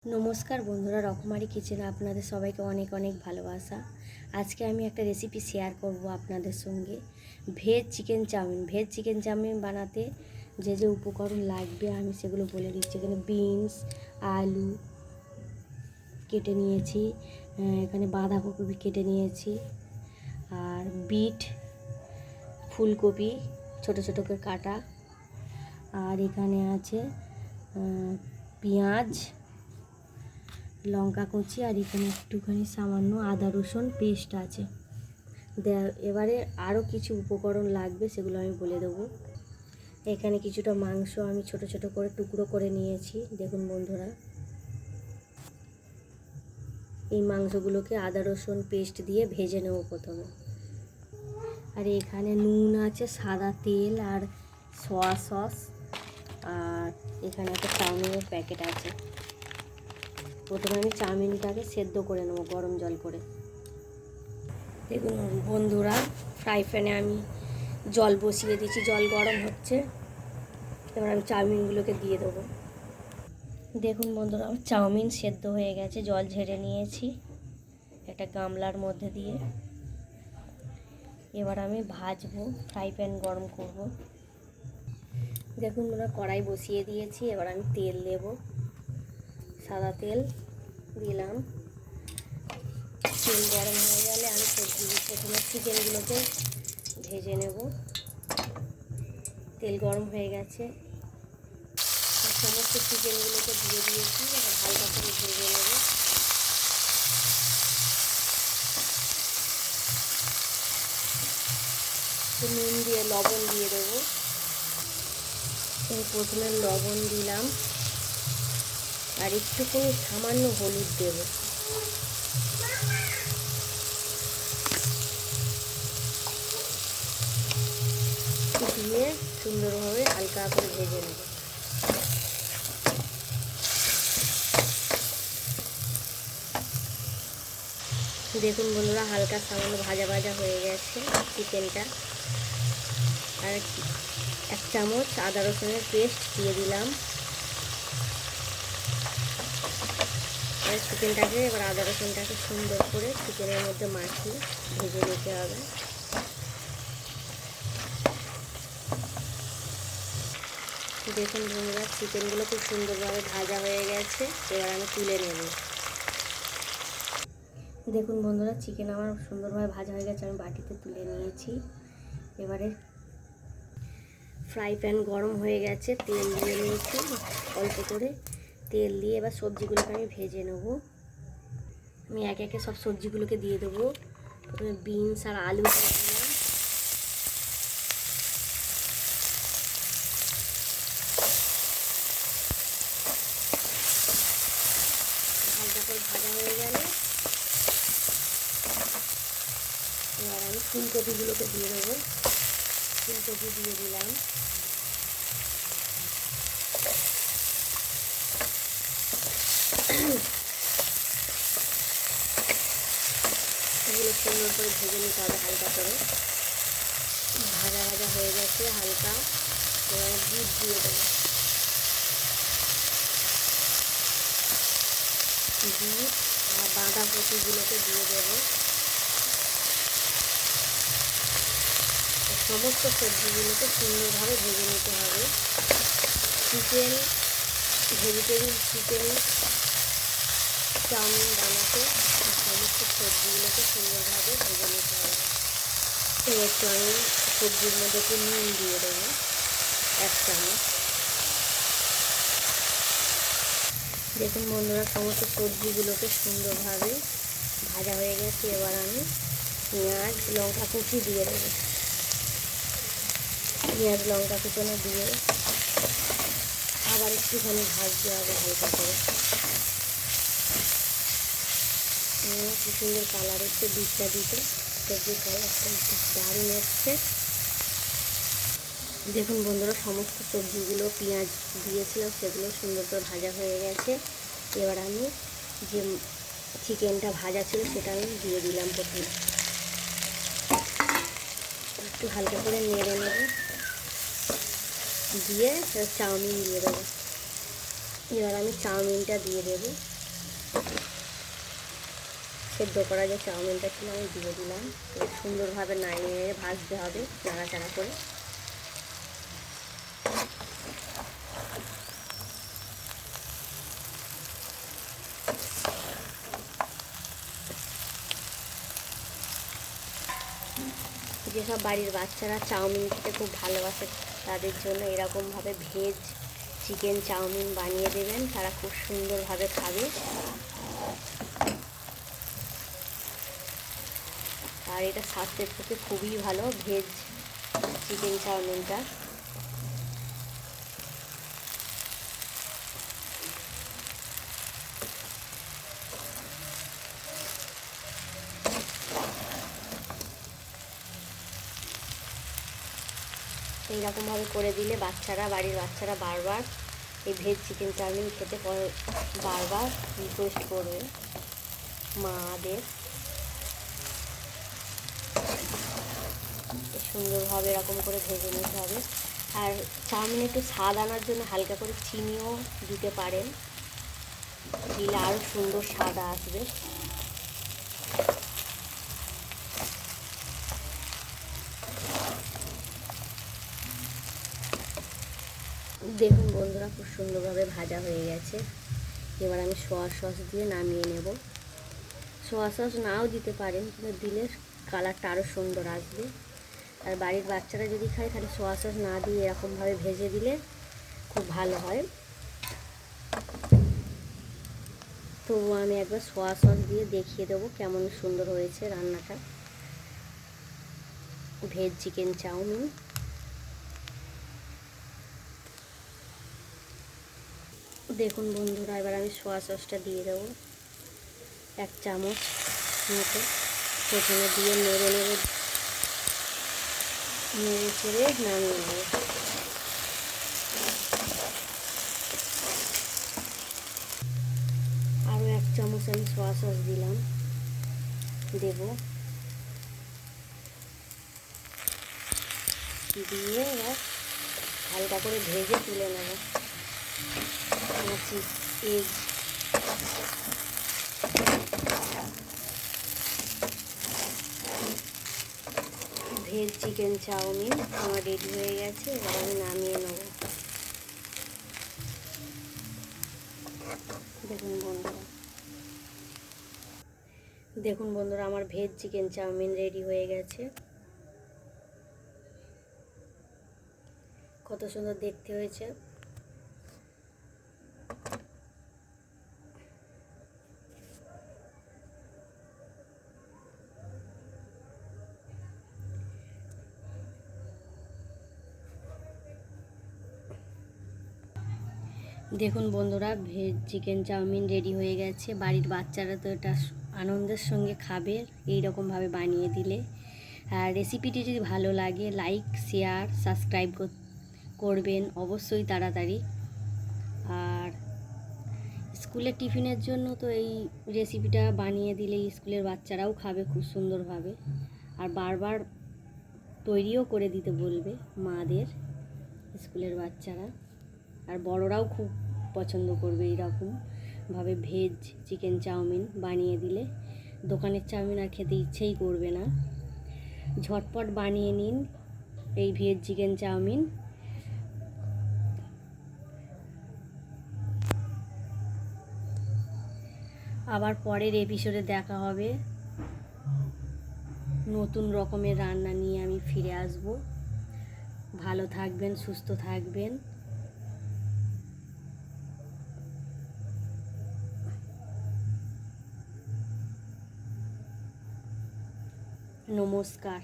নমস্কার বন্ধুরা, রকমারি কিচেনে আপনাদের সবাইকে অনেক অনেক ভালোবাসা। আজকে আমি একটা রেসিপি শেয়ার করব আপনাদের সঙ্গে। ভেজ চিকেন চাউমিন বানাতে যে যে উপকরণ লাগবে আমি সেগুলো বলে দিচ্ছি। এখানে বিনস, আলু কেটে নিয়েছি, এখানে বাঁধাকপি কেটে নিয়েছি, আর বিট, ফুলকপি ছোট ছোট করে কাটা, আর এখানে আছে পেঁয়াজ, লঙ্কা কুচি, আর এখানে একটুখানি সামান্য আদা রসুন পেস্ট আছে। এবারে আরও কিছু উপকরণ লাগবে, সেগুলো আমি বলে দেবো। এখানে কিছুটা মাংস আমি ছোট ছোট করে টুকরো করে নিয়েছি। দেখুন বন্ধুরা, এই মাংসগুলোকে আদা রসুন পেস্ট দিয়ে ভেজে নেব প্রথমে। আর এখানে নুন আছে, সাদা তেল, আর সয়া সস, আর এখানে একটা চাউমিনের প্যাকেট আছে। প্রথমে আমি চাউমিনটাকে সেদ্ধ করে নেবো গরম জল করে। দেখুন বন্ধুরা, ফ্রাই প্যানে আমি জল বসিয়ে দিয়েছি, জল গরম হচ্ছে। এবার আমি চাউমিনগুলোকে দিয়ে দেবো। দেখুন বন্ধুরা, আমার চাউমিন সেদ্ধ হয়ে গেছে, জল ঝেড়ে নিয়েছি একটা গামলার মধ্যে দিয়ে। এবার আমি ভাজবো, ফ্রাই প্যান গরম করব। দেখুন বন্ধুরা, কড়াই বসিয়ে দিয়েছি। এবার আমি তেল দেব, সাদা তেল দিলাম। তেল গরম হয়ে গেলে আমি প্রথমে চিকেনগুলোকে ভেজে নেব। তেল গরম হয়ে গেছে, সমস্ত চিকেনগুলোকে দিয়ে দিয়েছি। এবার হালকা করে ভেজে নেব। নুন দিয়ে লবণ দিয়ে দেবো। প্রথমে লবণ দিলাম, আর একটুখানি সামান্য হলুদ দেব। দিয়ে সুন্দরভাবে হালকা করে ভেজে নেব। দেখুন বন্ধুরা, হালকা সামান্য ভাজা ভাজা হয়ে গেছে চিকেনটা। আর 1 চামচ আদা রসুনের পেস্ট দিয়ে দিলাম। আর চিকেনটাকে এবার আদা রসুনটাকে সুন্দর করে চিকেনের মধ্যে মাখিয়ে ভেজে নিতে হবে। দেখুন বন্ধুরা, চিকেনগুলো খুব সুন্দরভাবে ভাজা হয়ে গেছে। এবার আমি তুলে নেব। দেখুন বন্ধুরা, চিকেন আমার সুন্দরভাবে ভাজা হয়ে গেছে, আমি বাটিতে তুলে নিয়েছি। এবারে ফ্রাই প্যান গরম হয়ে গেছে, তেল দিয়ে নিয়েছি অল্প করে। তেল দিয়ে এবার সবজিগুলোকে আমি ভেজে নেব। আমি একে একে সব সবজিগুলোকে দিয়ে দেবো। প্রথমে বিনস আর আলু দিলাম। হালকা করে ভাজা হয়ে গেলে এবার আমি ফুলকপিগুলোকে দিয়ে দেবো। ফুলকপি দিয়ে দিলাম। এগুলো সুন্দর করে ভেজে নিতে হবে হালকা করে। ভাজা ভাজা হয়ে গেছে হালকা। এবার বিট দিয়ে দেবো। বিট আর বাঁধাকপিগুলোকে দিয়ে দেবো। সমস্ত সবজিগুলোকে সুন্দরভাবে ভেজে নিতে হবে। ভেজিটেবিল চিকেন চাউমিন বানাতে সমস্ত সবজিগুলোকে সুন্দরভাবে ভেজে নিতে হবে। একটু আমি সবজির মধ্যে একটু নুন দিয়ে দেবো, 1 চামচ। দেখুন বন্ধুরা, সমস্ত সবজিগুলোকে সুন্দরভাবে ভাজা হয়ে গেছে। এবার আমি পেঁয়াজ লঙ্কা কুচি দিয়ে দেবো। পেঁয়াজ লঙ্কা কুচনো দিয়ে আবার একটুখানি ভাজতে হবে হালকা করে। কি সুন্দর কালার হচ্ছে বিটটা দিতে, সবজির কালারটা দারুণ এসছে। দেখুন বন্ধুরা, সমস্ত সবজিগুলো পেঁয়াজ দিয়েছিলাম সেগুলো সুন্দর করে ভাজা হয়ে গেছে। এবার আমি যে চিকেনটা ভাজা ছিল সেটা আমি দিয়ে দিলাম। প্রথমে একটু হালকা করে নেড়ে নেব, দিয়ে চাউমিন দিয়ে দেবো। এবার আমি চাউমিনটা দিয়ে দেবো। সেদ্ধ করা যে চাউমিনটা ছিল আমি দিয়ে দিলাম। সুন্দরভাবে নাড়িয়ে ভাজতে হবে নাড়াচাড়া করে। যেসব বাড়ির বাচ্চারা চাউমিন খেতে খুব ভালোবাসে তাদের জন্য এরকমভাবে ভেজ চিকেন চাউমিন বানিয়ে দেবেন, তারা খুব সুন্দরভাবে খাবে। আর এটা স্বাস্থ্যের পক্ষে খুবই ভালো ভেজ চিকেন চাউমিনটা। এইরকমভাবে করে দিলে বাড়ির বাচ্চারা বারবার এই ভেজ চিকেন চাউমিন খেতে বারবার রিকোয়েস্ট করবে মাদের। সুন্দরভাবে এরকম করে ভেজে নিতে হবে। আর চাউমিনে একটু স্বাদ আনার জন্য হালকা করে চিনিও দিতে পারেন, দিলে আরও সুন্দর স্বাদ আসবে। দেখুন বন্ধুরা, খুব সুন্দরভাবে ভাজা হয়ে গেছে। এবার আমি সোয়া সস দিয়ে নামিয়ে নেব। সোয়া সস নাও দিতে পারেন, কিন্তু দিলে কালারটা আরও সুন্দর আসবে। আর বাড়ির বাচ্চারা যদি খায় তাহলে সোয়া সস না দিয়ে এরকমভাবে ভেজে দিলে খুব ভালো হয়। তবুও আমি একবার সোয়া সস দিয়ে দেখিয়ে দেবো কেমন সুন্দর হয়েছে রান্নাটা, ভেজ চিকেন চাউমিন। দেখুন বন্ধুরা, এবার আমি সোয়া সসটা দিয়ে দেবো 1 চামচ মতো। প্রথমে দিয়ে নেড়ে চেড়ে নামিয়ে নেব। আরও 1 চামচ আমি সোয়া সস দিলাম, দেব। দিয়ে এবার হালকা করে ভেজে তুলে নেব। এগ ভেজ চিকেন চাউমিন আমার রেডি হয়ে গেছে। এবার আমি নামিয়ে নেব। দেখুন বন্ধুরা, আমার ভেজ চিকেন চাউমিন রেডি হয়ে গেছে। কত সুন্দর দেখতে হয়েছে। দেখুন বন্ধুরা, ভেজ চিকেন চাউমিন রেডি হয়ে গেছে। বাড়ির বাচ্চারা তো এটা আনন্দের সঙ্গে খাবে এই রকমভাবে বানিয়ে দিলে। আর রেসিপিটি যদি ভালো লাগে লাইক শেয়ার সাবস্ক্রাইব করবেন অবশ্যই তাড়াতাড়ি। আর স্কুলের টিফিনের জন্য তো এই রেসিপিটা বানিয়ে দিলে স্কুলের বাচ্চারাও খাবে খুব সুন্দরভাবে। আর বারবার তৈরিও করে দিতে বলবে মাদের স্কুলের বাচ্চারা। আর বড়রাও খুব পছন্দ করবে এইরকমভাবে ভেজ চিকেন চাউমিন বানিয়ে দিলে। দোকানের চাউমিন আর খেতে ইচ্ছেই করবে না। ঝটপট বানিয়ে নিন এই ভেজ চিকেন চাউমিন। আবার পরের এপিসোডে দেখা হবে। নতুন রকমের রান্না নিয়ে আমি ফিরে আসব। ভালো থাকবেন, সুস্থ থাকবেন। নমস্কার।